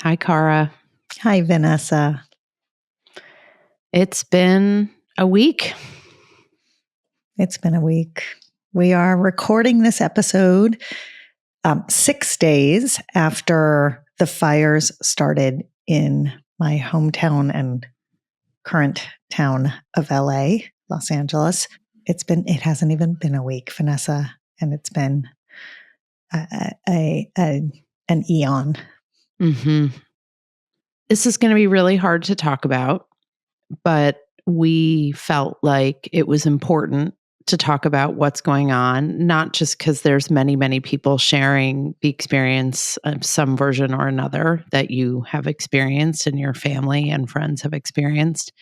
Hi, Cara. Hi, Vanessa. It's been a week. It's been a week. We are recording this episode 6 days after the fires started in my hometown and current town of LA, Los Angeles. It hasn't even been a week, Vanessa, and it's been an eon. Mm-hmm. This is going to be really hard to talk about, but we felt like it was important to talk about what's going on, not just because there's many, many people sharing the experience of some version or another that you have experienced and your family and friends have experienced,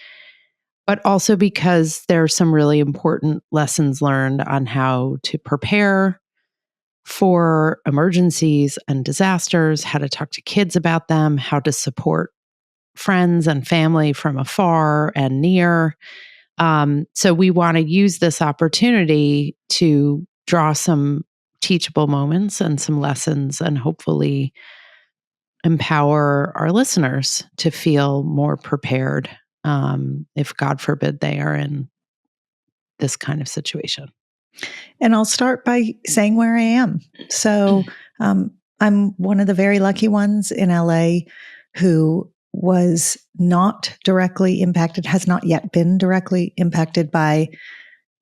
but also because there are some really important lessons learned on how to prepare for emergencies and disasters, how to talk to kids about them, how to support friends and family from afar and near. So we want to use this opportunity to draw some teachable moments and some lessons and hopefully empower our listeners to feel more prepared if, God forbid, they are in this kind of situation. And I'll start by saying where I am. So I'm one of the very lucky ones in LA who was not directly impacted, has not yet been directly impacted by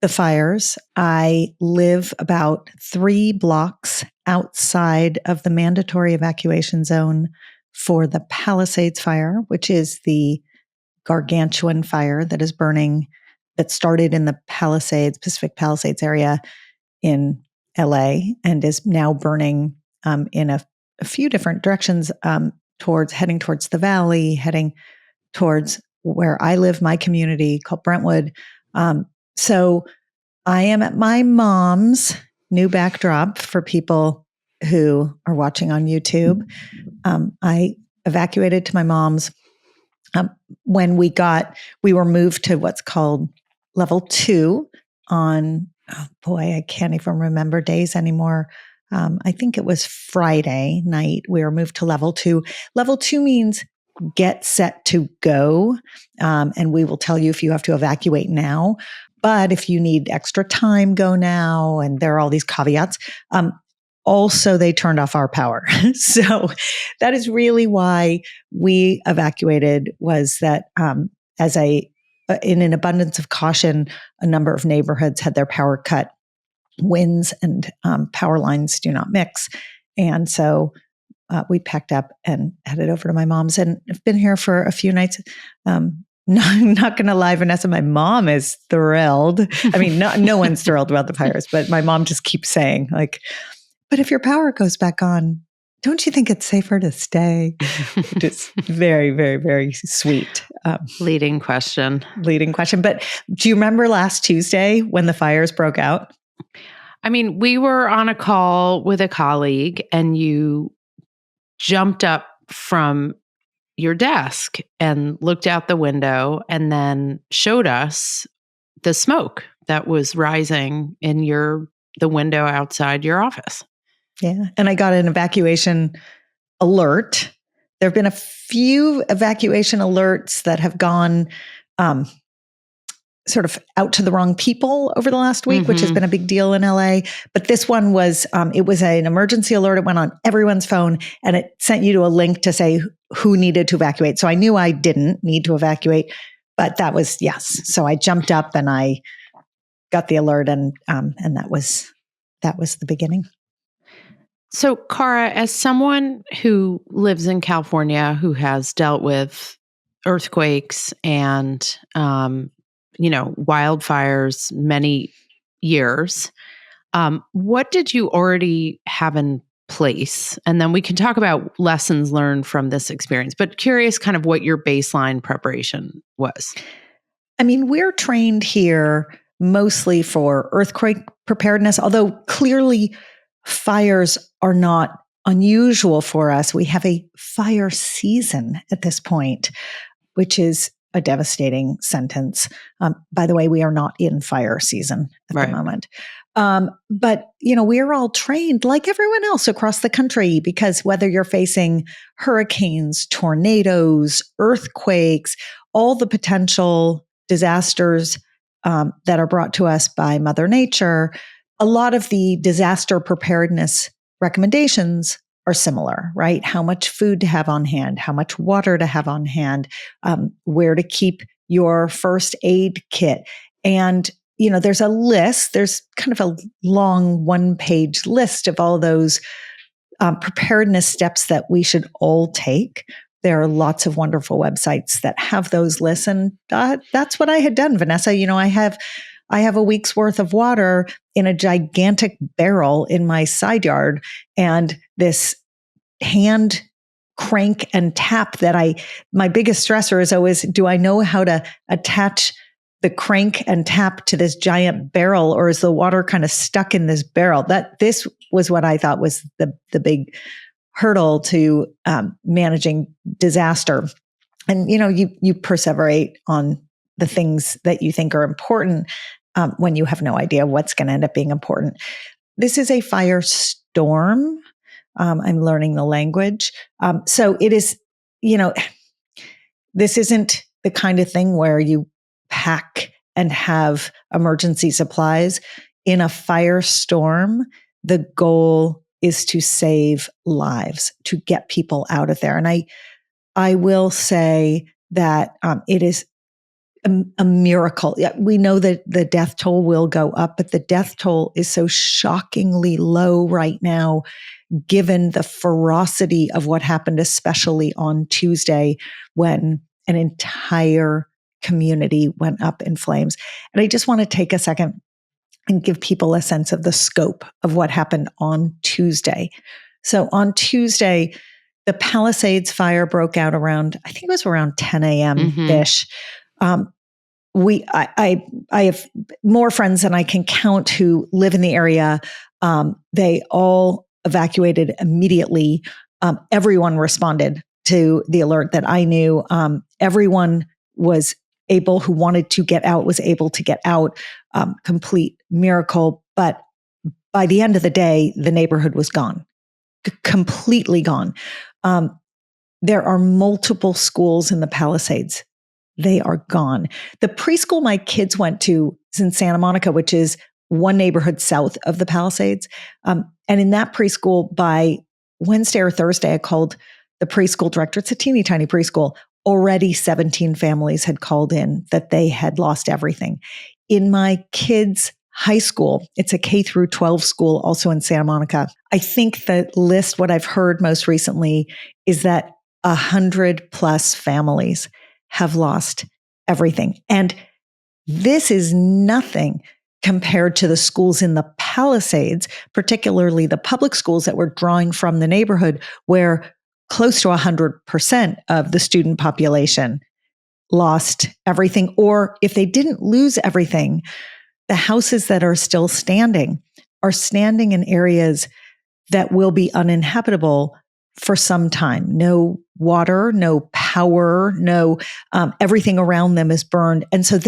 the fires. I live about 3 blocks outside of the mandatory evacuation zone for the Palisades fire, which is the gargantuan fire that is burning, that started in the Pacific Palisades area in LA and is now burning in a few different directions, heading towards the valley, heading towards where I live, my community called Brentwood. So I am at my mom's new backdrop for people who are watching on YouTube. I evacuated to my mom's when we were moved to what's called level 2 on, oh boy, I can't even remember days anymore. I think it was Friday night. We were moved to level 2. Level 2 means get set to go. And we will tell you if you have to evacuate now. But if you need extra time, go now. And there are all these caveats. Also, they turned off our power. So that is really why we evacuated, was that in an abundance of caution, a number of neighborhoods had their power cut. Winds and power lines do not mix. And so we packed up and headed over to my mom's, and I've been here for a few nights. I'm not going to lie, Vanessa, my mom is thrilled. I mean, no one's thrilled about the fires, but my mom just keeps saying, like, but if your power goes back on, don't you think it's safer to stay? Which is very, very, very sweet. Leading question. But do you remember last Tuesday when the fires broke out? I mean, we were on a call with a colleague and you jumped up from your desk and looked out the window and then showed us the smoke that was rising in the window outside your office. Yeah. And I got an evacuation alert. There have been a few evacuation alerts that have gone sort of out to the wrong people over the last week, which has been a big deal in LA. But this one was, it was an emergency alert. It went on everyone's phone and it sent you to a link to say who needed to evacuate. So I knew I didn't need to evacuate, but that was, yes. So I jumped up and I got the alert and that was the beginning. So, Cara, as someone who lives in California, who has dealt with earthquakes and, wildfires many years, what did you already have in place? And then we can talk about lessons learned from this experience, but curious kind of what your baseline preparation was. I mean, we're trained here mostly for earthquake preparedness, although clearly fires are not unusual for us. We have a fire season at this point, which is a devastating sentence. By the way, we are not in fire season at the moment. But, we're all trained like everyone else across the country, because whether you're facing hurricanes, tornadoes, earthquakes, all the potential disasters that are brought to us by Mother Nature, a lot of the disaster preparedness recommendations are similar, right? How much food to have on hand, how much water to have on hand, where to keep your first aid kit. And there's a list, there's kind of a long 1-page list of all those preparedness steps that we should all take. There are lots of wonderful websites that have those lists. And that's what I had done, Vanessa. I have a week's worth of water in a gigantic barrel in my side yard, and this hand crank and tap that my biggest stressor is always, do I know how to attach the crank and tap to this giant barrel, or is the water kind of stuck in this barrel? This was what I thought was the big hurdle to managing disaster. And you perseverate on the things that you think are important when you have no idea what's going to end up being important. This is a firestorm. I'm learning the language. So it is, this isn't the kind of thing where you pack and have emergency supplies. In a firestorm, the goal is to save lives, to get people out of there. And I will say that it is a miracle. We know that the death toll will go up, but the death toll is so shockingly low right now, given the ferocity of what happened, especially on Tuesday, when an entire community went up in flames. And I just want to take a second and give people a sense of the scope of what happened on Tuesday. So on Tuesday, the Palisades fire broke out around, I think it was around 10 a.m. ish. I have more friends than I can count who live in the area. They all evacuated immediately. Everyone responded to the alert that I knew. Everyone who wanted to get out was able to get out. Complete miracle. But by the end of the day, the neighborhood was gone, completely gone. There are multiple schools in the Palisades. They are gone. The preschool my kids went to is in Santa Monica, which is one neighborhood south of the Palisades. And in that preschool, by Wednesday or Thursday, I called the preschool director. It's a teeny tiny preschool. Already 17 families had called in that they had lost everything. In my kids' high school, it's a K through 12 school, also in Santa Monica. I think the list, what I've heard most recently, is that 100+ families have lost everything. And this is nothing compared to the schools in the Palisades, particularly the public schools that were drawing from the neighborhood, where close to 100% of the student population lost everything. Or if they didn't lose everything, the houses that are still standing are standing in areas that will be uninhabitable for some time. No water, no power, no, everything around them is burned. And so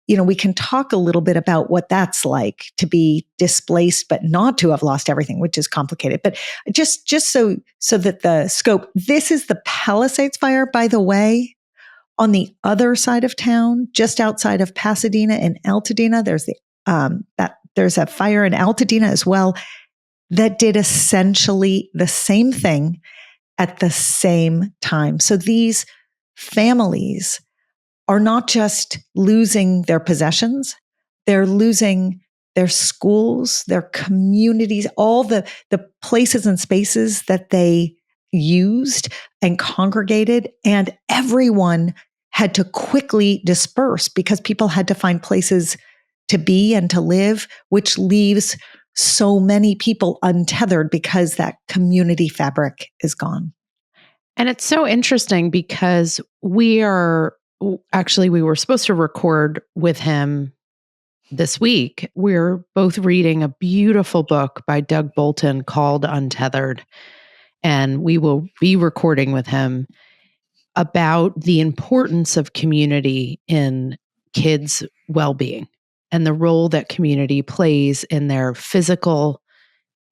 we can talk a little bit about what that's like to be displaced, but not to have lost everything, which is complicated. But just so that the scope, this is the Palisades fire, by the way. On the other side of town, just outside of Pasadena and Altadena, there's a fire in Altadena as well that did essentially the same thing at the same time. So these families are not just losing their possessions, they're losing their schools, their communities, all the places and spaces that they used and congregated, and everyone had to quickly disperse because people had to find places to be and to live, which leaves so many people untethered because that community fabric is gone. And it's so interesting because we were supposed to record with him this week. We're both reading a beautiful book by Doug Bolton called Untethered. And we will be recording with him about the importance of community in kids' well-being. and the role that community plays in their physical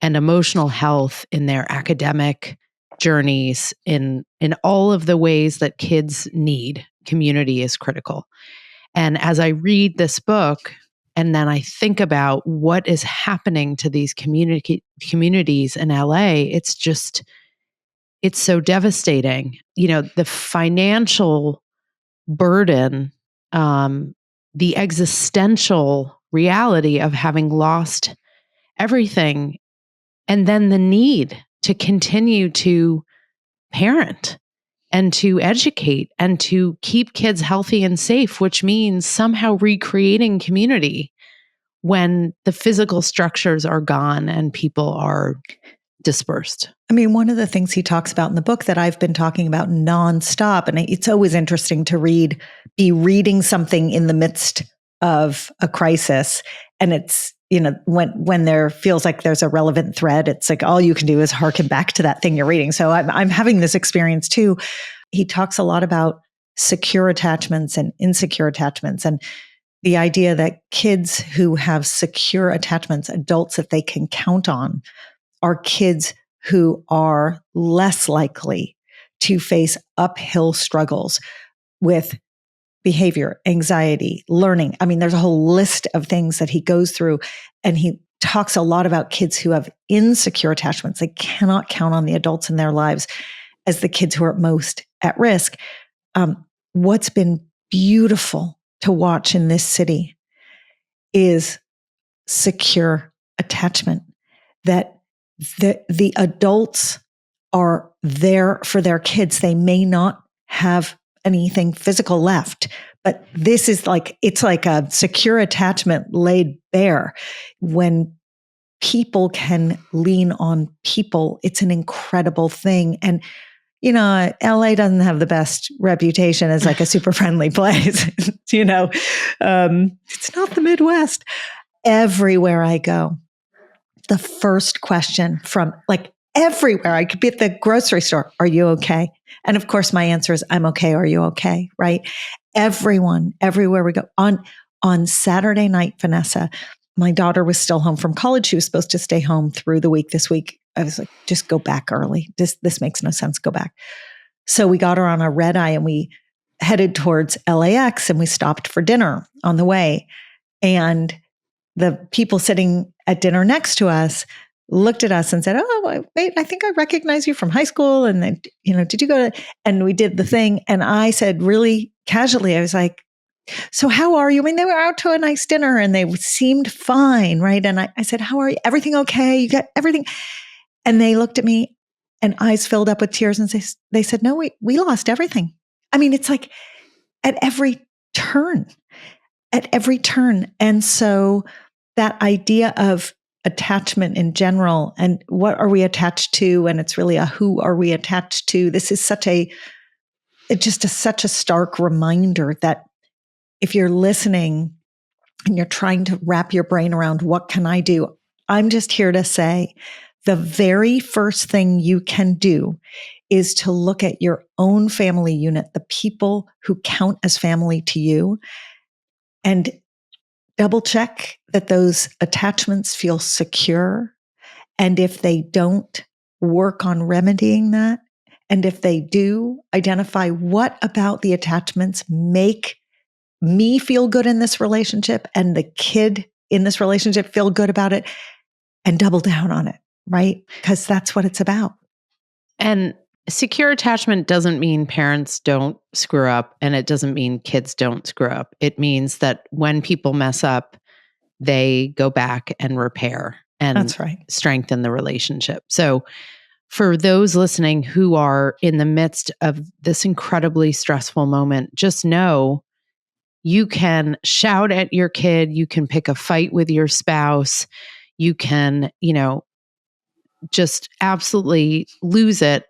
and emotional health, in their academic journeys, in all of the ways that kids need community is critical. And as I read this book, and then I think about what is happening to these communities in LA, it's so devastating. The financial burden, the existential reality of having lost everything, and then the need to continue to parent and to educate and to keep kids healthy and safe, which means somehow recreating community when the physical structures are gone and people are dispersed. I mean, one of the things he talks about in the book that I've been talking about nonstop, and it's always interesting to be reading something in the midst of a crisis. And it's, when there feels like there's a relevant thread, it's like all you can do is hearken back to that thing you're reading. So I'm having this experience too. He talks a lot about secure attachments and insecure attachments, and the idea that kids who have secure attachments, adults that they can count on, are kids who are less likely to face uphill struggles with behavior, anxiety, learning. I mean, there's a whole list of things that he goes through, and he talks a lot about kids who have insecure attachments. They cannot count on the adults in their lives as the kids who are most at risk. What's been beautiful to watch in this city is secure attachment, that the adults are there for their kids. They may not have anything physical left, but this is it's like a secure attachment laid bare. When people can lean on people, it's an incredible thing. And LA doesn't have the best reputation as like a super friendly place. It's not the Midwest. Everywhere I go, the first question from everywhere, I could be at the grocery store, are you okay? And of course, my answer is, I'm okay. Are you okay? Right? Everyone, everywhere we go. On Saturday night, Vanessa, my daughter was still home from college. She was supposed to stay home through the week. This week, I was like, just go back early. This makes no sense. Go back. So we got her on a red eye and we headed towards LAX, and we stopped for dinner on the way. And the people sitting at dinner next to us looked at us and said, oh, wait, I think I recognize you from high school. And then, did you go to, and we did the thing. And I said really casually, I was like, so how are you? I mean, they were out to a nice dinner and they seemed fine. Right. And I said, how are you? Everything okay? You got everything? And they looked at me and eyes filled up with tears, and they said, no, we lost everything. I mean, it's like at every turn. And so that idea of attachment in general, and what are we attached to? And it's really a who are we attached to? This is such a stark reminder that if you're listening and you're trying to wrap your brain around what can I do, I'm just here to say the very first thing you can do is to look at your own family unit, the people who count as family to you, and double check that those attachments feel secure. And if they don't, work on remedying that. And if they do, identify what about the attachments make me feel good in this relationship and the kid in this relationship feel good about it, and double down on it, right? Because that's what it's about. And secure attachment doesn't mean parents don't screw up, and it doesn't mean kids don't screw up. It means that when people mess up, they go back and repair and That's right. strengthen the relationship. So for those listening who are in the midst of this incredibly stressful moment, just know you can shout at your kid, you can pick a fight with your spouse, you can, just absolutely lose it,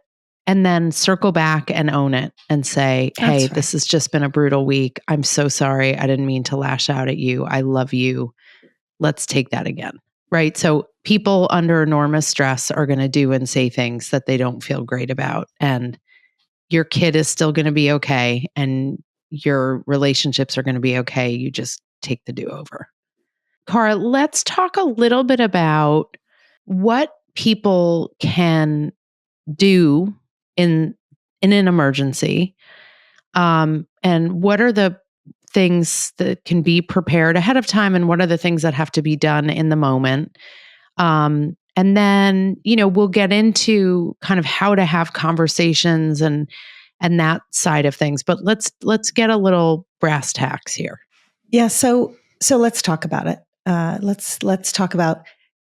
and then circle back and own it and say, hey, This has just been a brutal week. I'm so sorry. I didn't mean to lash out at you. I love you. Let's take that again. Right? So people under enormous stress are going to do and say things that they don't feel great about. And your kid is still going to be okay. And your relationships are going to be okay. You just take the do-over. Cara, let's talk a little bit about what people can do in an emergency, and what are the things that can be prepared ahead of time, and what are the things that have to be done in the moment. And then, we'll get into kind of how to have conversations and that side of things. But let's get a little brass tacks here. Yeah. So let's talk about it. Let's talk about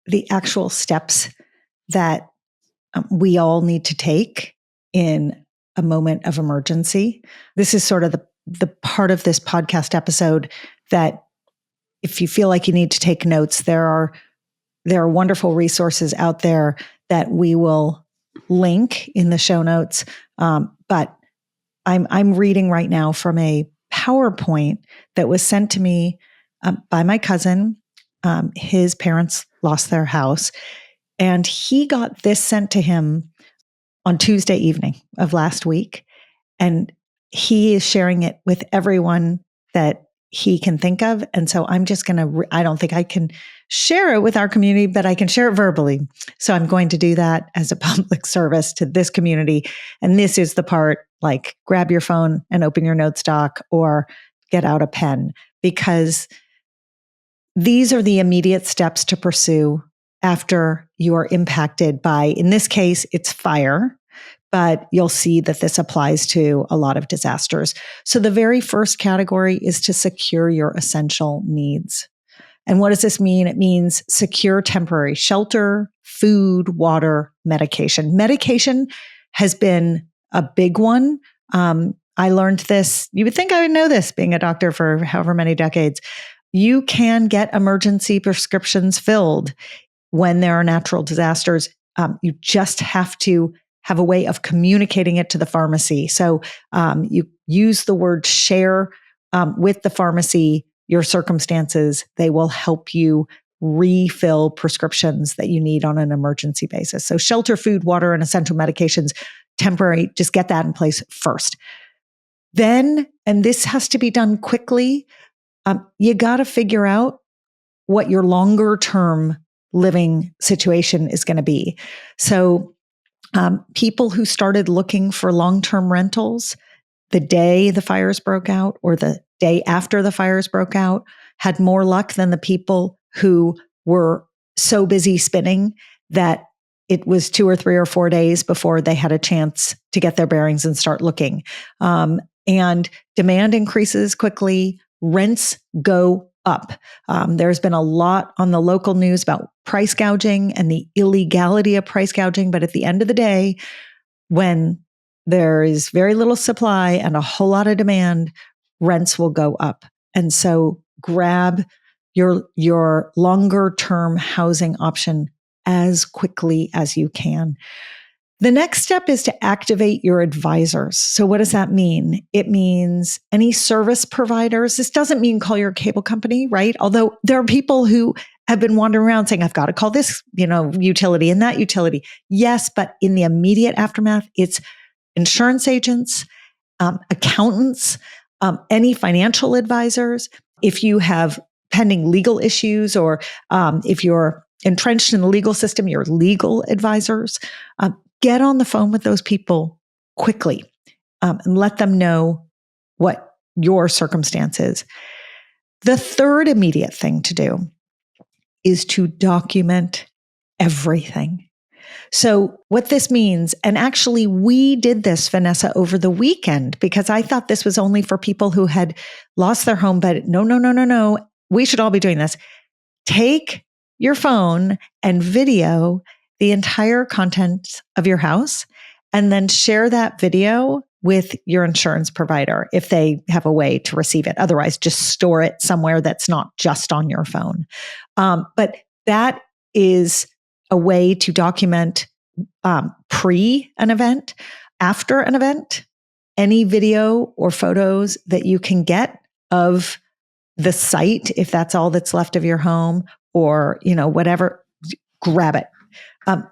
the actual steps that we all need to take in a moment of emergency. This is sort of the part of this podcast episode that if you feel like you need to take notes, there are wonderful resources out there that we will link in the show notes. But I'm reading right now from a PowerPoint that was sent to me by my cousin. His parents lost their house, and he got this sent to him on Tuesday evening of last week. And he is sharing it with everyone that he can think of. And so I'm just going to, I don't think I can share it with our community, but I can share it verbally. So I'm going to do that as a public service to this community. And this is the part, like, grab your phone and open your notes doc or get out a pen, because these are the immediate steps to pursue after you are impacted by, in this case, it's fire, but you'll see that this applies to a lot of disasters. So the very first category is to secure your essential needs. And what does this mean? It means secure temporary shelter, food, water, medication. Medication has been a big one. I learned this. You would think I would know this, being a doctor for however many decades. You can get emergency prescriptions filled when there are natural disasters. You just have to have a way of communicating it to the pharmacy. So you use the word share with the pharmacy your circumstances. They will help you refill prescriptions that you need on an emergency basis. So shelter, food, water, and essential medications, temporary, just get that in place first. Then, and this has to be done quickly, you got to figure out what your longer term living situation is going to be. So people who started looking for long-term rentals the day the fires broke out or the day after the fires broke out had more luck than the people who were so busy spinning that it was 2 or 3 or 4 days before they had a chance to get their bearings and start looking. And demand increases quickly, rents go up. There's been a lot on the local news about price gouging and the illegality of price gouging. But at the end of the day, when there is very little supply and a whole lot of demand, rents will go up. And so grab your longer term housing option as quickly as you can. The next step is to activate your advisors. So what does that mean? It means any service providers. This doesn't mean call your cable company, right? Although there are people who have been wandering around saying, I've got to call this, utility and that utility. Yes, but in the immediate aftermath, it's insurance agents, accountants, any financial advisors. If you have pending legal issues or if you're entrenched in the legal system, your legal advisors, get on the phone with those people quickly and let them know what your circumstance is. The third immediate thing to do is to document everything. So what this means, and actually we did this, Vanessa, over the weekend, because I thought this was only for people who had lost their home, but no. We should all be doing this. Take your phone and video the entire contents of your house, and then share that video with your insurance provider if they have a way to receive it. Otherwise, just store it somewhere that's not just on your phone. But that is a way to document pre an event, after an event, any video or photos that you can get of the site, if that's all that's left of your home, or whatever, grab it.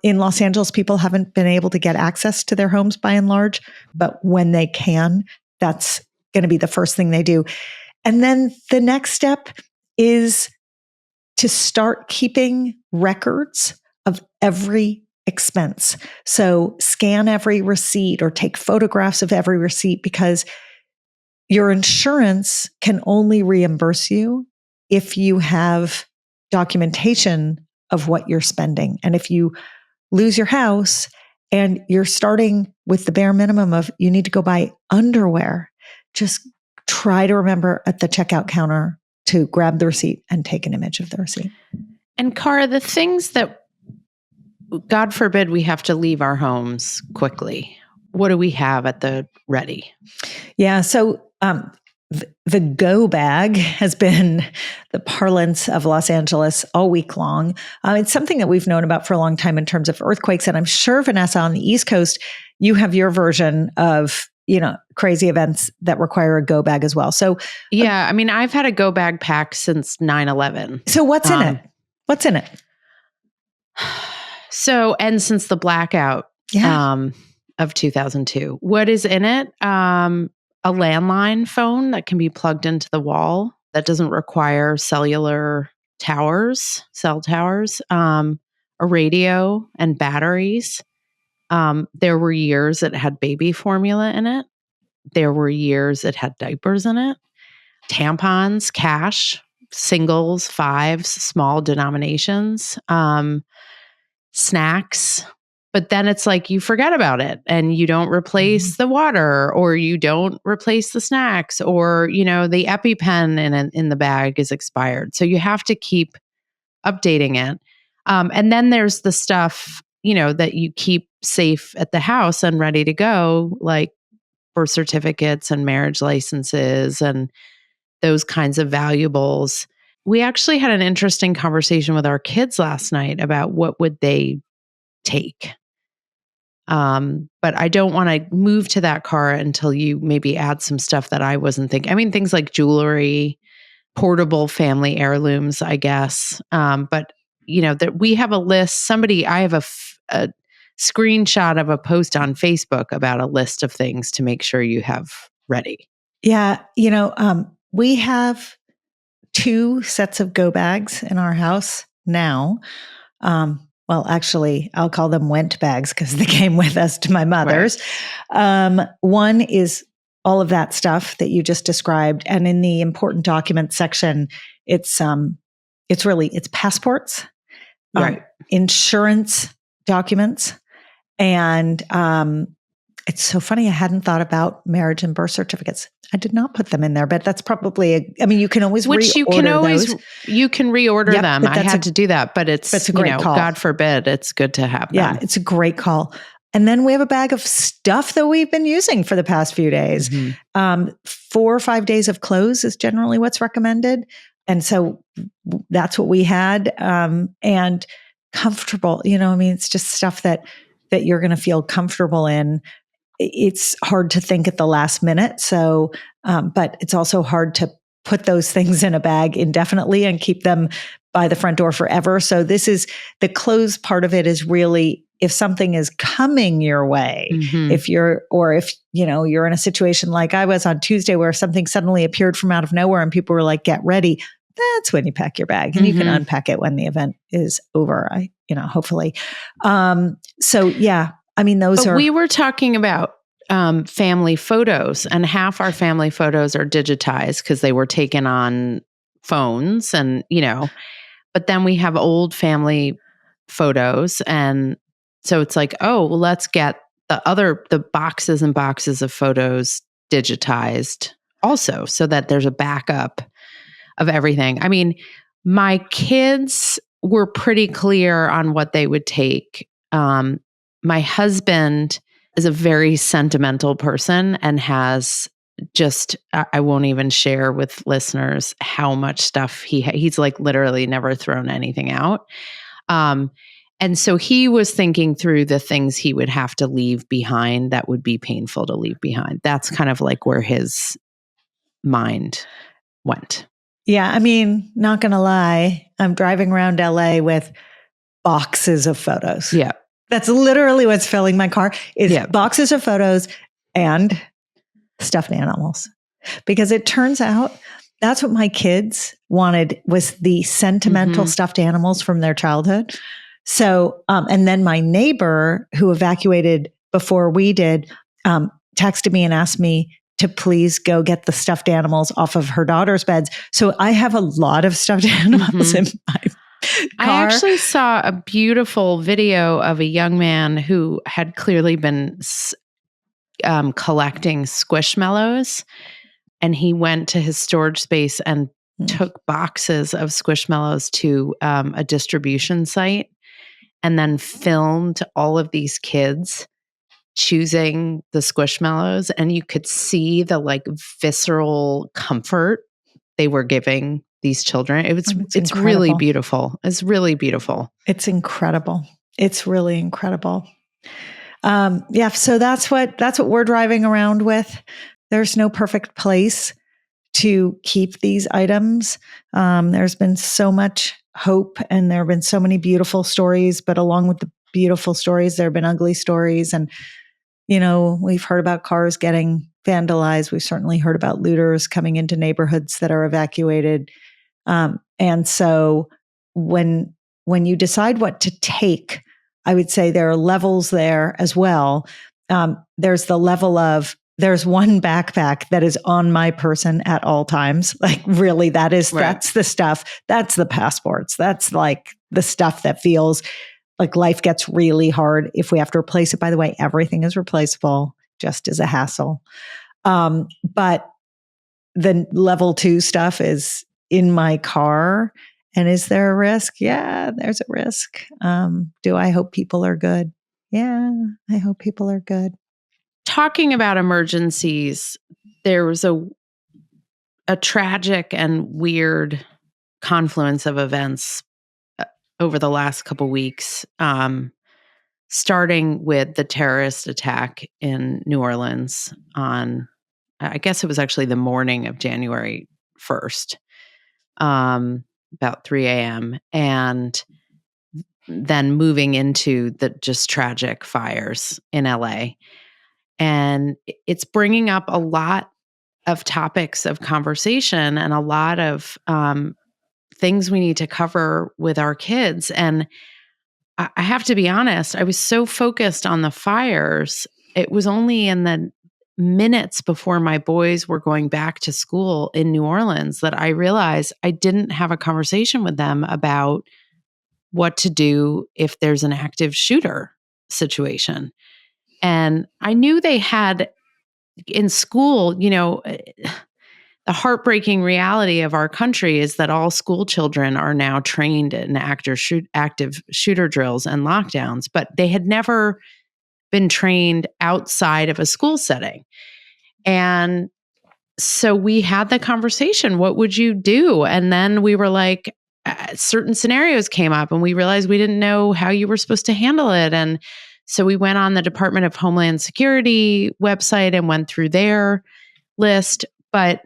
In Los Angeles, people haven't been able to get access to their homes by and large, but when they can, that's going to be the first thing they do. And then the next step is to start keeping records of every expense. So scan every receipt or take photographs of every receipt, because your insurance can only reimburse you if you have documentation of what you're spending. And if you lose your house and you're starting with the bare minimum of you need to go buy underwear, just try to remember at the checkout counter to grab the receipt and take an image of the receipt. And Cara, the things that, God forbid, we have to leave our homes quickly, what do we have at the ready? Yeah. So the go bag has been the parlance of Los Angeles all week long. It's something that we've known about for a long time in terms of earthquakes. And I'm sure, Vanessa, on the East Coast, you have your version of, crazy events that require a go bag as well. So yeah, I mean, I've had a go bag pack since 9/11. So what's in it? What's in it? So, and since the blackout of 2002, what is in it? A landline phone that can be plugged into the wall that doesn't require cellular towers, cell towers, a radio and batteries. There were years it had baby formula in it. There were years it had diapers in it, tampons, cash, singles, fives, small denominations, snacks. But then it's like you forget about it and you don't replace the water, or you don't replace the snacks, or, the EpiPen in the bag is expired. So you have to keep updating it. And then there's the stuff, that you keep safe at the house and ready to go, like birth certificates and marriage licenses and those kinds of valuables. We actually had an interesting conversation with our kids last night about what would they take. But I don't want to move to that car until you maybe add some stuff that I wasn't thinking. I mean, things like jewelry, portable family heirlooms, I guess. But that we have a list. I have a screenshot of a post on Facebook about a list of things to make sure you have ready. Yeah. We have 2 sets of go bags in our house now. Well, actually, I'll call them went bags because they came with us to my mother's. Right. One is all of that stuff that you just described. And in the important documents section, it's passports, right, insurance documents. And it's so funny. I hadn't thought about marriage and birth certificates. I did not put them in there, but that's probably you can always reorder those. You can reorder them. I had to do that, but it's a great call. God forbid, it's good to have them. Yeah, it's a great call. And then we have a bag of stuff that we've been using for the past few days. 4 or 5 days of clothes is generally what's recommended. And so that's what we had. And comfortable, it's just stuff that you're going to feel comfortable in. It's hard to think at the last minute. So, but it's also hard to put those things in a bag indefinitely and keep them by the front door forever. So this is the clothes part of it is really, if something is coming your way, if you're in a situation like I was on Tuesday where something suddenly appeared from out of nowhere and people were like, get ready. That's when you pack your bag and you can unpack it when the event is over. Hopefully. So yeah, we were talking about family photos, and half our family photos are digitized because they were taken on phones, and but then we have old family photos, and so it's like, let's get the boxes and boxes of photos digitized also, so that there's a backup of everything. I mean, my kids were pretty clear on what they would take. My husband is a very sentimental person and has I won't even share with listeners how much stuff he's like literally never thrown anything out. And so he was thinking through the things he would have to leave behind that would be painful to leave behind. That's kind of like where his mind went. Yeah. Not going to lie, I'm driving around LA with boxes of photos. Yeah. That's literally what's filling my car is boxes of photos and stuffed animals. Because it turns out That's what my kids wanted, was the sentimental stuffed animals from their childhood. So, and then my neighbor who evacuated before we did, texted me and asked me to please go get the stuffed animals off of her daughter's beds. So I have a lot of stuffed animals in my car. I actually saw a beautiful video of a young man who had clearly been collecting squishmallows, and he went to his storage space and took boxes of squishmallows to a distribution site, and then filmed all of these kids choosing the squishmallows, and you could see the like visceral comfort they were giving these children. It's really beautiful. It's really beautiful. It's incredible. It's really incredible. Yeah. So that's what we're driving around with. There's no perfect place to keep these items. There's been so much hope, and there have been so many beautiful stories, but along with the beautiful stories, there have been ugly stories. And, you know, we've heard about cars getting vandalized. We've certainly heard about looters coming into neighborhoods that are evacuated. And so when you decide what to take, I would say there are levels there as well. There's the level of, there's one backpack that is on my person at all times. Like really, that's the stuff. That's the passports. That's like the stuff that feels like life gets really hard if we have to replace it. By the way, everything is replaceable, just as a hassle. But the level 2 stuff is in my car. And is there a risk? Yeah, there's a risk. Do I hope people are good? Yeah, I hope people are good. Talking about emergencies, there was a tragic and weird confluence of events over the last couple weeks, starting with the terrorist attack in New Orleans on, I guess it was actually the morning of January 1st, about 3 a.m., and then moving into the just tragic fires in LA. And it's bringing up a lot of topics of conversation and a lot of things we need to cover with our kids. And I have to be honest, I was so focused on the fires. It was only in the minutes before my boys were going back to school in New Orleans that I realized I didn't have a conversation with them about what to do if there's an active shooter situation. And I knew they had in school, you know, the heartbreaking reality of our country is that all school children are now trained in active shooter drills and lockdowns, but they had never been trained outside of a school setting. And so we had the conversation, what would you do? And then we were like, certain scenarios came up and we realized we didn't know how you were supposed to handle it. And so we went on the Department of Homeland Security website and went through their list. But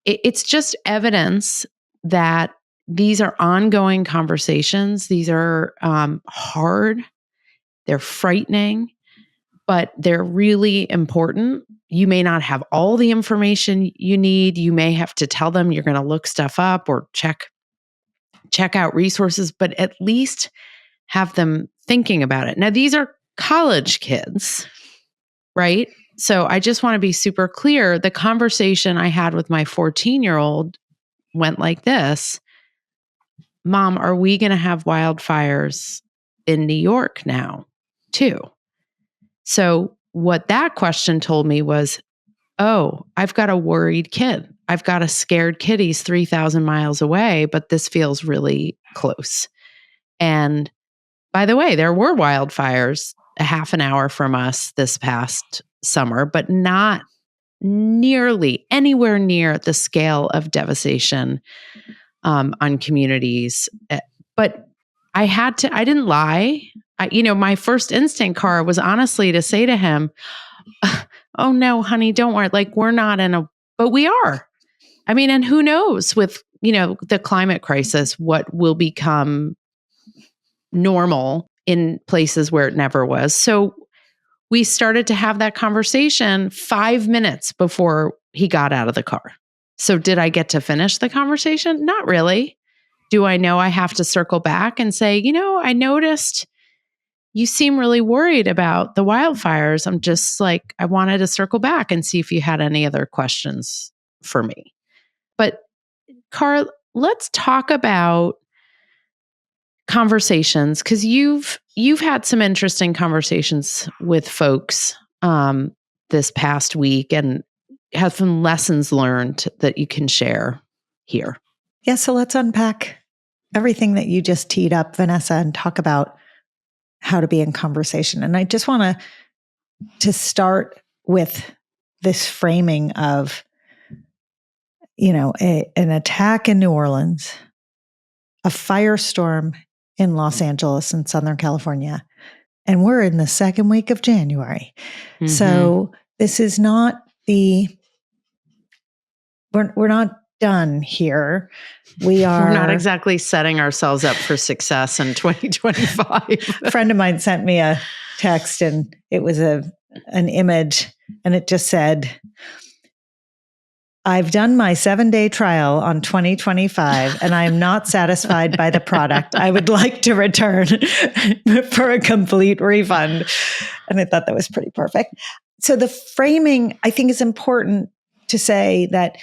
it's just evidence that these are ongoing conversations. These are hard, they're frightening, but they're really important. You may not have all the information you need. You may have to tell them you're going to look stuff up or check out resources, but at least have them thinking about it. Now, these are college kids, right? So I just want to be super clear. The conversation I had with my 14-year-old went like this. Mom, are we going to have wildfires in New York now too? So what that question told me was, oh, I've got a worried kid. I've got a scared kid. He's 3,000 miles away, but this feels really close. And by the way, there were wildfires a half an hour from us this past summer, but not nearly anywhere near the scale of devastation on communities. But I didn't lie. My first instinct, Cara, was honestly to say to him, oh no, honey, don't worry. Like we're not but we are. I mean, and who knows with, the climate crisis, what will become normal in places where it never was. So we started to have that conversation 5 minutes before he got out of the car. So did I get to finish the conversation? Not really. Do I know I have to circle back and say, I noticed you seem really worried about the wildfires. I'm just like, I wanted to circle back and see if you had any other questions for me. But Carl, let's talk about conversations, because you've had some interesting conversations with folks this past week and have some lessons learned that you can share here. Yeah, so let's unpack everything that you just teed up, Vanessa, and talk about how to be in conversation. And I just want to start with this framing of, an attack in New Orleans, a firestorm in Los Angeles and Southern California, and we're in the second week of January. Mm-hmm. So this is not we're not done here. We're not exactly setting ourselves up for success in 2025. A friend of mine sent me a text, and it was an image, and it just said, I've done my 7-day trial on 2025 and I'm not satisfied by the product. I would like to return for a complete refund. And I thought that was pretty perfect. So the framing, I think, is important to say that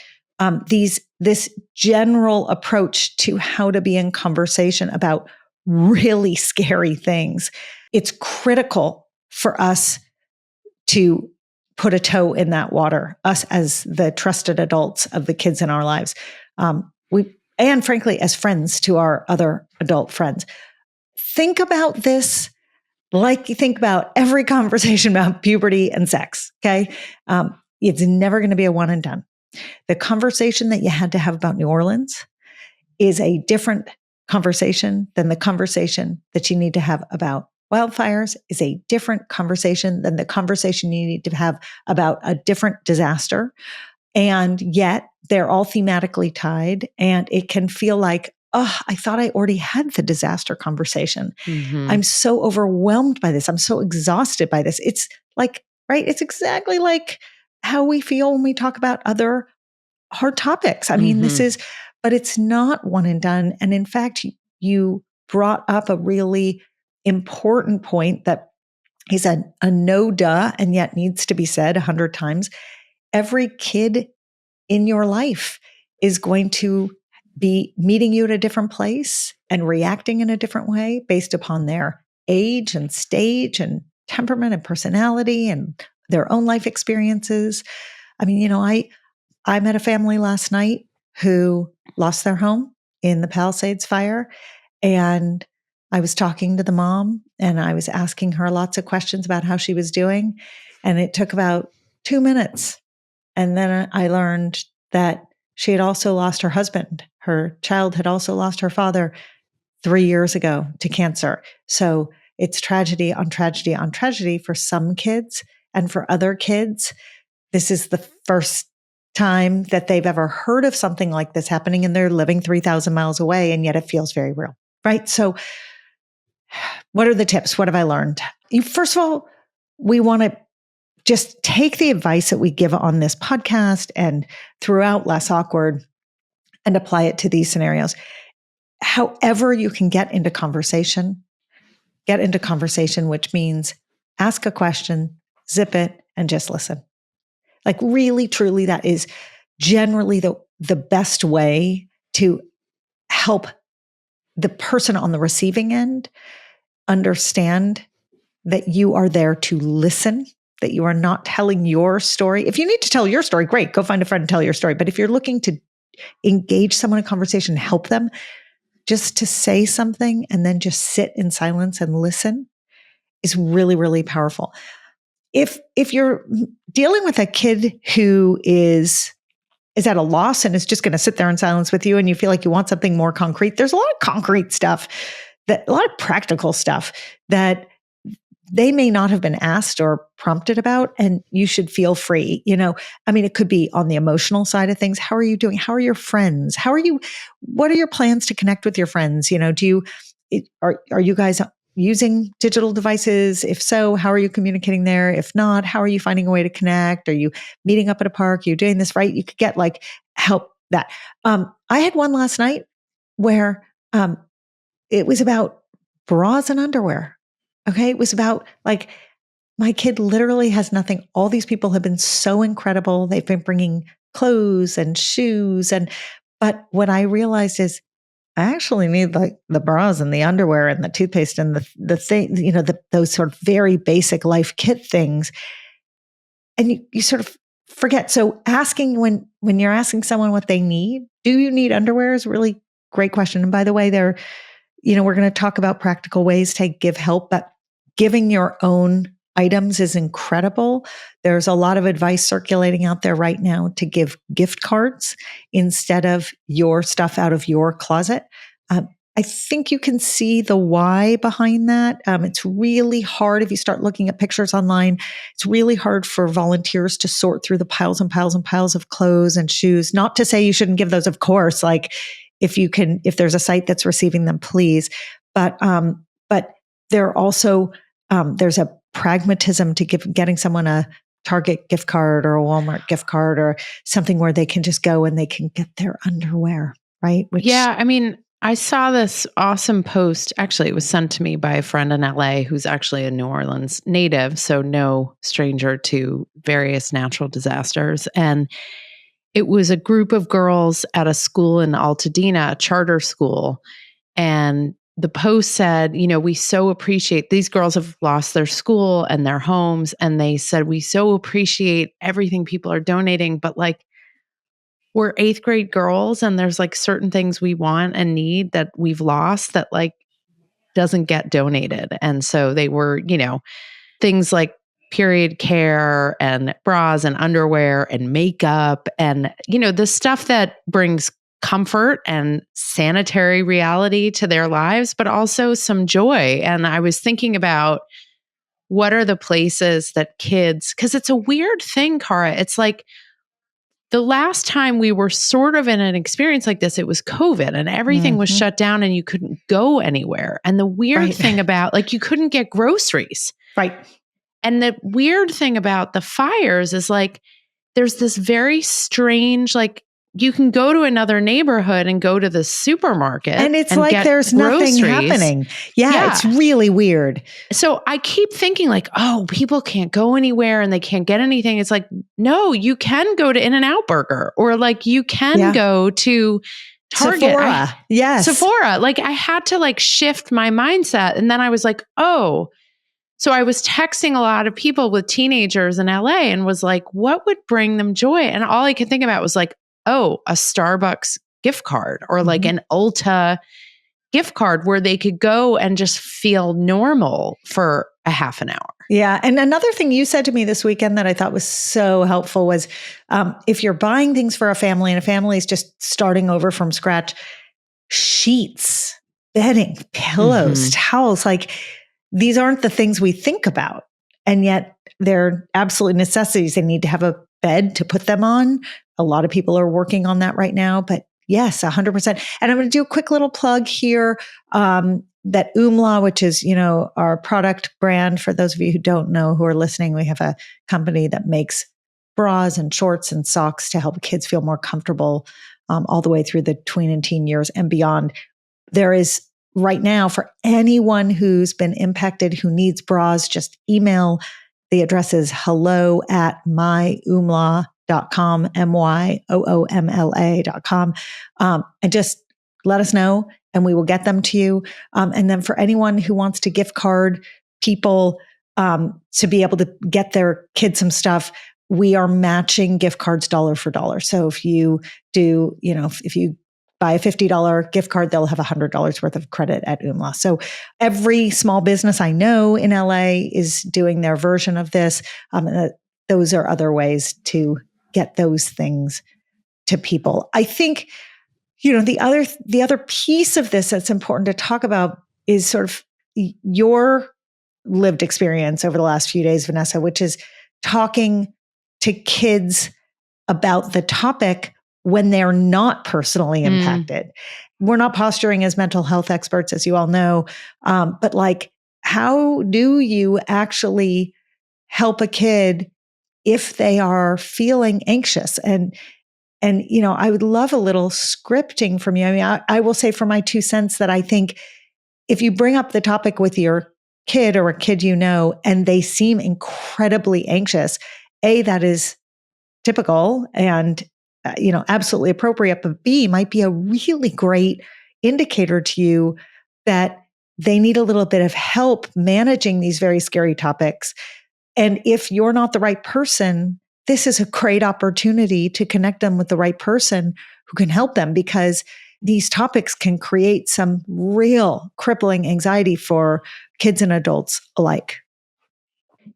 this general approach to how to be in conversation about really scary things, it's critical for us to put a toe in that water, us as the trusted adults of the kids in our lives. And frankly, as friends to our other adult friends. Think about this like you think about every conversation about puberty and sex, okay? It's never going to be a one and done. The conversation that you had to have about New Orleans is a different conversation than the conversation that you need to have about wildfires, is a different conversation than the conversation you need to have about a different disaster. And yet they're all thematically tied. And it can feel like, oh, I thought I already had the disaster conversation. Mm-hmm. I'm so overwhelmed by this. I'm so exhausted by this. It's like, right? It's exactly like how we feel when we talk about other hard topics. I mean, but it's not one and done. And in fact, you brought up a really important point that is a no duh and yet needs to be said 100 times. Every kid in your life is going to be meeting you at a different place and reacting in a different way based upon their age and stage and temperament and personality and their own life experiences. I mean, I met a family last night who lost their home in the Palisades fire, and I was talking to the mom and I was asking her lots of questions about how she was doing. And it took about 2 minutes. And then I learned that she had also lost her husband. Her child had also lost her father 3 years ago to cancer. So it's tragedy on tragedy on tragedy for some kids. And for other kids, this is the first time that they've ever heard of something like this happening, and they're living 3,000 miles away, and yet it feels very real, right? So what are the tips? What have I learned? First of all, we want to just take the advice that we give on this podcast and throughout Less Awkward and apply it to these scenarios. However you can get into conversation, which means ask a question, zip it, and just listen. Like really, truly, that is generally the best way to help the person on the receiving end understand that you are there to listen, that you are not telling your story. If you need to tell your story, great, go find a friend and tell your story. But if you're looking to engage someone in conversation, help them, just to say something and then just sit in silence and listen is really, really powerful. If you're dealing with a kid who is at a loss and is just going to sit there in silence with you and you feel like you want something more concrete, there's a lot of concrete stuff, a lot of practical stuff that they may not have been asked or prompted about, and you should feel free. It could be on the emotional side of things. How are you doing? How are your friends? What are your plans to connect with your friends? Are you guys using digital devices? If so, how are you communicating there? If not, how are you finding a way to connect? Are you meeting up at a park? Are you doing this right? You could get help that. I had one last night where it was about bras and underwear. Okay. It was about like, my kid literally has nothing. All these people have been so incredible. They've been bringing clothes and shoes. But what I realized is I actually need like the bras and the underwear and the toothpaste and the thing, those sort of very basic life kit things. And you sort of forget. So asking when you're asking someone what they need, do you need underwear is a really great question. And by the way, we're going to talk about practical ways to give help, but giving your own items is incredible. There's a lot of advice circulating out there right now to give gift cards instead of your stuff out of your closet. I think you can see the why behind that. It's really hard if you start looking at pictures online. It's really hard for volunteers to sort through the piles and piles and piles of clothes and shoes. Not to say you shouldn't give those, of course, like if there's a site that's receiving them, please. But there also, there's a pragmatism to getting someone a Target gift card or a Walmart gift card or something where they can just go and they can get their underwear, right? Yeah. I mean, I saw this awesome post. Actually, it was sent to me by a friend in LA who's actually a New Orleans native, so no stranger to various natural disasters. And it was a group of girls at a school in Altadena, a charter school. And the post said, we so appreciate, these girls have lost their school and their homes. And they said, we so appreciate everything people are donating, but like, we're 8th grade girls and there's like certain things we want and need that we've lost that like doesn't get donated. And so they were, things like period care and bras and underwear and makeup and, the stuff that brings comfort and sanitary reality to their lives, but also some joy. And I was thinking about what are the places that kids, because it's a weird thing, Cara. It's like the last time we were sort of in an experience like this, it was COVID and everything was shut down and you couldn't go anywhere. And the weird thing about like you couldn't get groceries. Right. And the weird thing about the fires is like there's this very strange, like you can go to another neighborhood and go to the supermarket. And it's like there's nothing happening. Yeah, it's really weird. So I keep thinking like, oh, people can't go anywhere and they can't get anything. It's like, no, you can go to In-N-Out Burger or like you can go to Target. Sephora. Yes. Sephora. Like I had to like shift my mindset. And then I was like, oh. So I was texting a lot of people with teenagers in LA and was like, what would bring them joy? And all I could think about was like, oh, a Starbucks gift card or like an Ulta gift card where they could go and just feel normal for a half an hour. Yeah. And another thing you said to me this weekend that I thought was so helpful was if you're buying things for a family and a family is just starting over from scratch, sheets, bedding, pillows, towels, like these aren't the things we think about. And yet they're absolute necessities. They need to have a bed to put them on. A lot of people are working on that right now, but yes, 100%. And I'm going to do a quick little plug here. That Umla, which is, our product brand. For those of you who don't know, who are listening, we have a company that makes bras and shorts and socks to help kids feel more comfortable all the way through the tween and teen years and beyond. There is right now for anyone who's been impacted, who needs bras, just email. The address is hello@myumla.com, MYOOMLA.com. And just let us know and we will get them to you. And then for anyone who wants to gift card people to be able to get their kids some stuff, we are matching gift cards dollar for dollar. So if you do, if you buy a $50 gift card, they'll have $100 worth of credit at Umla. So every small business I know in LA is doing their version of this. Those are other ways to get those things to people. I think, the other piece of this that's important to talk about is sort of your lived experience over the last few days, Vanessa, which is talking to kids about the topic when they're not personally impacted. We're not posturing as mental health experts, as you all know, but like, how do you actually help a kid if they are feeling anxious? And And, I would love a little scripting from you. I mean, I will say for my 2 cents that I think if you bring up the topic with your kid or a kid and they seem incredibly anxious, that is typical and, absolutely appropriate, but B, might be a really great indicator to you that they need a little bit of help managing these very scary topics. And if you're not the right person, this is a great opportunity to connect them with the right person who can help them, because these topics can create some real crippling anxiety for kids and adults alike.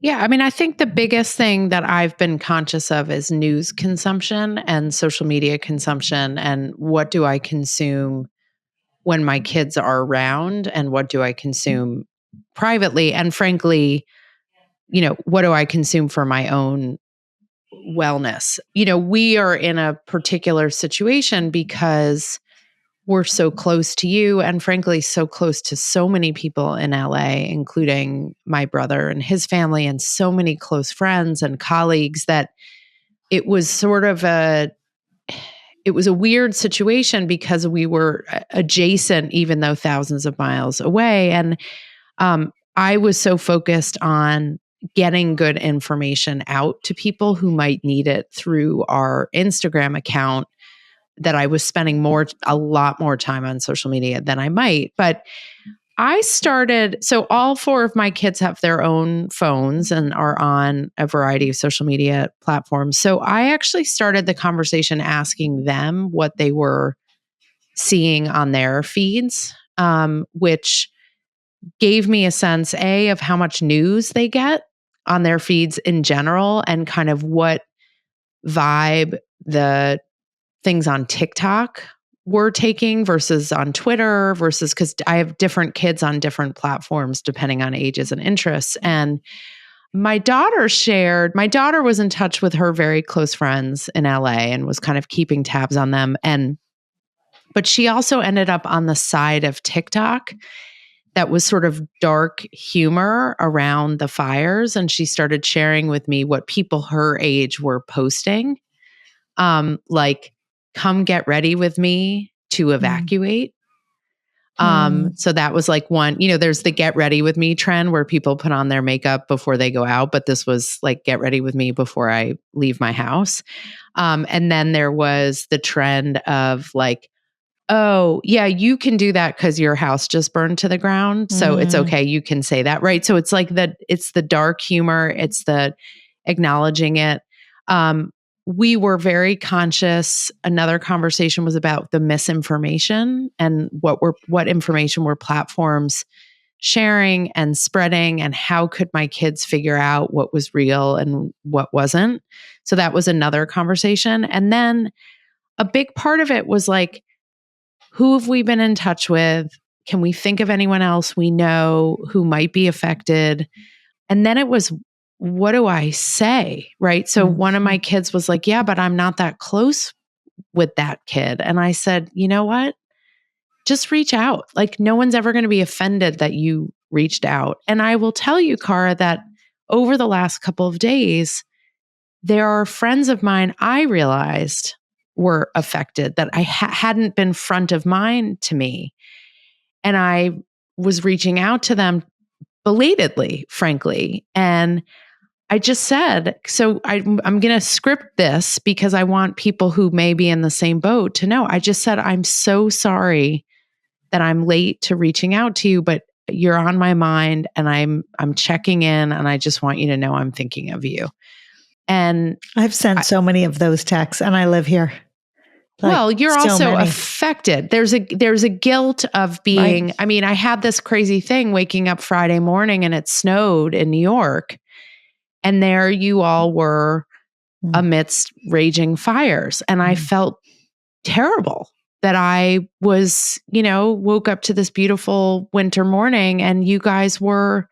Yeah, I mean, I think the biggest thing that I've been conscious of is news consumption and social media consumption, and what do I consume when my kids are around, and what do I consume privately, and frankly, what do I consume for my own wellness? We are in a particular situation because we're so close to you, and frankly, so close to so many people in LA, including my brother and his family, and so many close friends and colleagues, that it was sort of a weird situation because we were adjacent, even though thousands of miles away. And I was so focused on getting good information out to people who might need it through our Instagram account that I was spending a lot more time on social media than I might. But so all four of my kids have their own phones and are on a variety of social media platforms. So I actually started the conversation asking them what they were seeing on their feeds, which gave me a sense, of how much news they get on their feeds in general, and kind of what vibe the things on TikTok were taking versus on Twitter, versus, because I have different kids on different platforms depending on ages and interests. And my daughter was in touch with her very close friends in LA and was kind of keeping tabs on them. But she also ended up on the side of TikTok that was sort of dark humor around the fires. And she started sharing with me what people her age were posting. Like, come get ready with me to evacuate. So that was like one, there's the get ready with me trend where people put on their makeup before they go out, but this was like, get ready with me before I leave my house. And then there was the trend of like, oh, yeah, you can do that because your house just burned to the ground. So it's okay. You can say that, right? So it's like it's the dark humor. It's the acknowledging it. We were very conscious. Another conversation was about the misinformation and what information were platforms sharing and spreading, and how could my kids figure out what was real and what wasn't. So that was another conversation. And then a big part of it was like, who have we been in touch with? Can we think of anyone else we know who might be affected? And then it was, what do I say? Right. So one of my kids was like, yeah, but I'm not that close with that kid. And I said, you know what? Just reach out. Like, no one's ever going to be offended that you reached out. And I will tell you, Cara, that over the last couple of days, there are friends of mine I realized were affected that I hadn't been front of mind to me. And I was reaching out to them belatedly, frankly. And I just said, so I'm going to script this because I want people who may be in the same boat to know. I just said, I'm so sorry that I'm late to reaching out to you, but you're on my mind, and I'm checking in, and I just want you to know I'm thinking of you. And I've sent so many of those texts, and I live here. Well, you're also affected. There's a guilt of being, right. I mean, I had this crazy thing waking up Friday morning and it snowed in New York. And there you all were amidst raging fires. And I felt terrible that I was, woke up to this beautiful winter morning and you guys were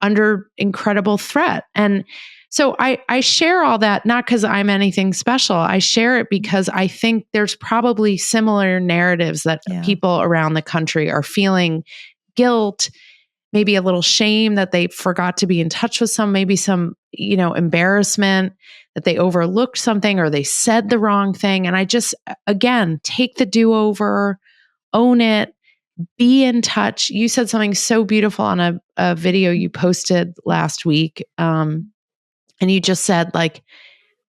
under incredible threat. And so I share all that, not because I'm anything special. I share it because I think there's probably similar narratives that people around the country are feeling guilt, maybe a little shame that they forgot to be in touch with maybe some, embarrassment that they overlooked something or they said the wrong thing. And I just, again, take the do-over, own it, be in touch. You said something so beautiful on a video you posted last week. And you just said, like,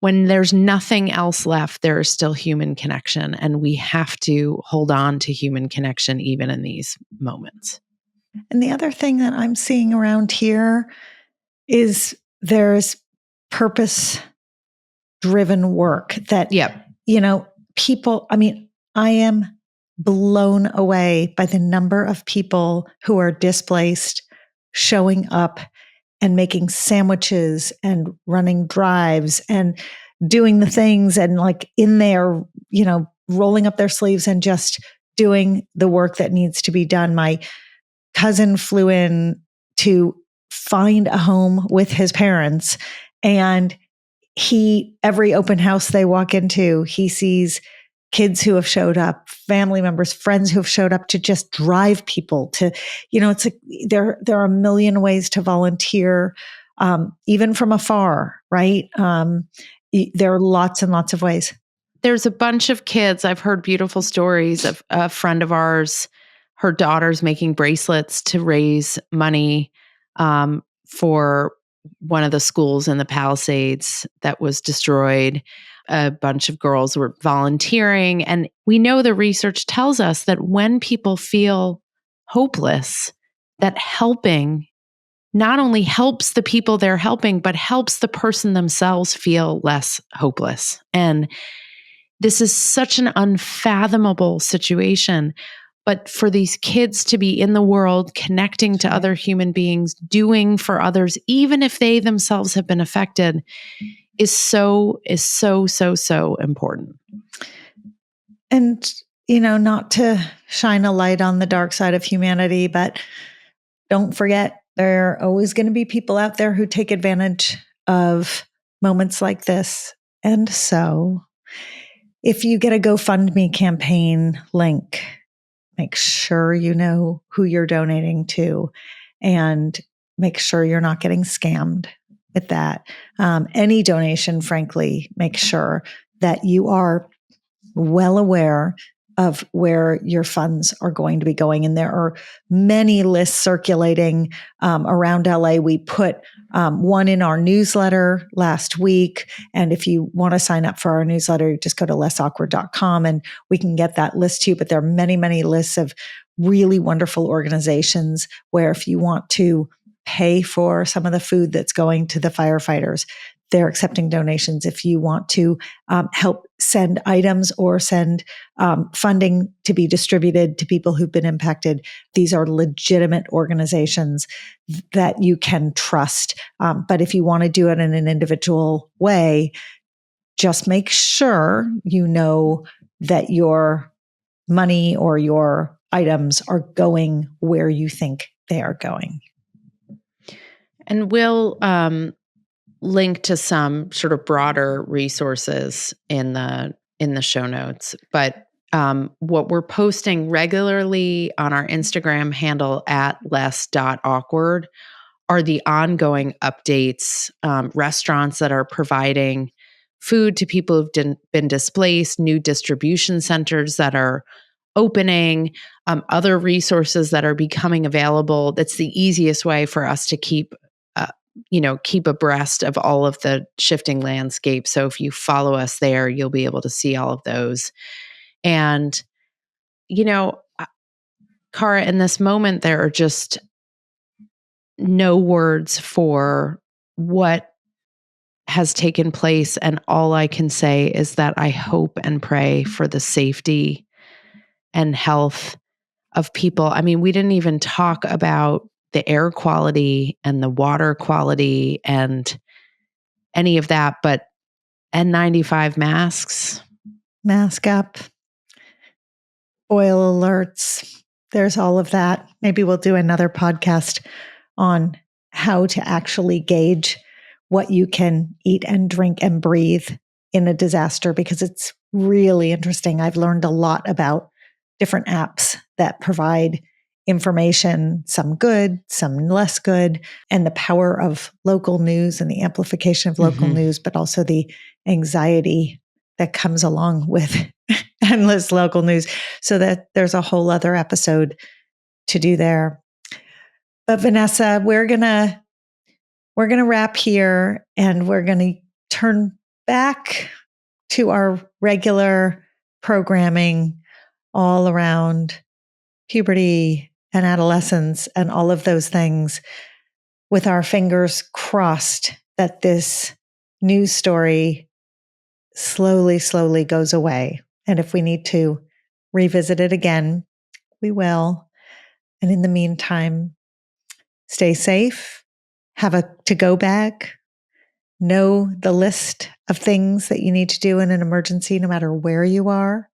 when there's nothing else left, there is still human connection. And we have to hold on to human connection even in these moments. And the other thing that I'm seeing around here is there's purpose-driven work that, people, I am blown away by the number of people who are displaced showing up and making sandwiches and running drives and doing the things and like in there, rolling up their sleeves and just doing the work that needs to be done. My cousin flew in to find a home with his parents, and every open house they walk into, he sees kids who have showed up, family members, friends who have showed up to just drive people to, it's like there are a million ways to volunteer, even from afar, right? There are lots and lots of ways. There's a bunch of kids. I've heard beautiful stories of a friend of ours, her daughter's making bracelets to raise money for one of the schools in the Palisades that was destroyed. A bunch of girls were volunteering. And we know the research tells us that when people feel hopeless, that helping not only helps the people they're helping, but helps the person themselves feel less hopeless. And this is such an unfathomable situation. But for these kids to be in the world, connecting to other human beings, doing for others, even if they themselves have been affected, is so important. And, not to shine a light on the dark side of humanity, but don't forget, there are always going to be people out there who take advantage of moments like this. And so if you get a GoFundMe campaign link, make sure you know who you're donating to and make sure you're not getting scammed with that. Any donation, frankly, make sure that you are well aware of where your funds are going to be going. And there are many lists circulating around LA. We put one in our newsletter last week. And if you want to sign up for our newsletter, just go to lessawkward.com and we can get that list to you. But there are many, many lists of really wonderful organizations where if you want to pay for some of the food that's going to the firefighters, they're accepting donations. If you want to help send items or send funding to be distributed to people who've been impacted, these are legitimate organizations that you can trust. But if you want to do it in an individual way, just make sure you know that your money or your items are going where you think they are going. And we'll link to some sort of broader resources in the show notes. But what we're posting regularly on our Instagram handle at less.awkward are the ongoing updates, restaurants that are providing food to people who've been displaced, new distribution centers that are opening, other resources that are becoming available. That's the easiest way for us to keep abreast of all of the shifting landscape. So if you follow us there, you'll be able to see all of those. And, Cara, in this moment, there are just no words for what has taken place. And all I can say is that I hope and pray for the safety and health of people. I mean, we didn't even talk about the air quality and the water quality and any of that, but N95 masks. Mask up, oil alerts. There's all of that. Maybe we'll do another podcast on how to actually gauge what you can eat and drink and breathe in a disaster, because it's really interesting. I've learned a lot about different apps that provide information, some good, some less good, and the power of local news and the amplification of local news, but also the anxiety that comes along with endless local news. So that there's a whole other episode to do there. But Vanessa, we're gonna wrap here, and we're gonna turn back to our regular programming all around puberty and adolescence and all of those things, with our fingers crossed that this news story slowly goes away. And if we need to revisit it again, we will. And in the meantime, stay safe, have a to-go bag, know the list of things that you need to do in an emergency, no matter where you are,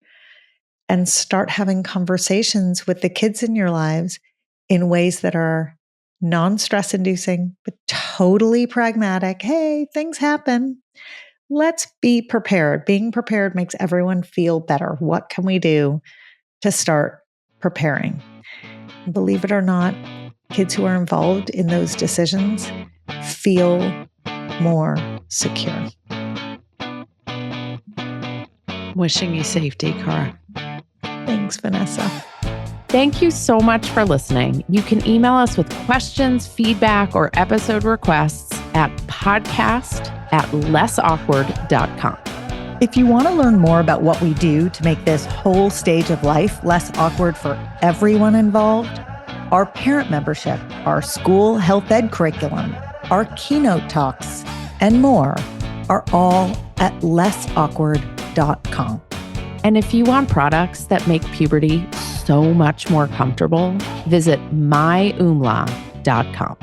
and start having conversations with the kids in your lives in ways that are non-stress inducing, but totally pragmatic. Hey, things happen. Let's be prepared. Being prepared makes everyone feel better. What can we do to start preparing? Believe it or not, kids who are involved in those decisions feel more secure. Wishing you safety, Cara. Thanks, Vanessa. Thank you so much for listening. You can email us with questions, feedback, or episode requests at podcast@lessawkward.com. If you want to learn more about what we do to make this whole stage of life less awkward for everyone involved, our parent membership, our school health ed curriculum, our keynote talks, and more are all at lessawkward.com. And if you want products that make puberty so much more comfortable, visit myumla.com.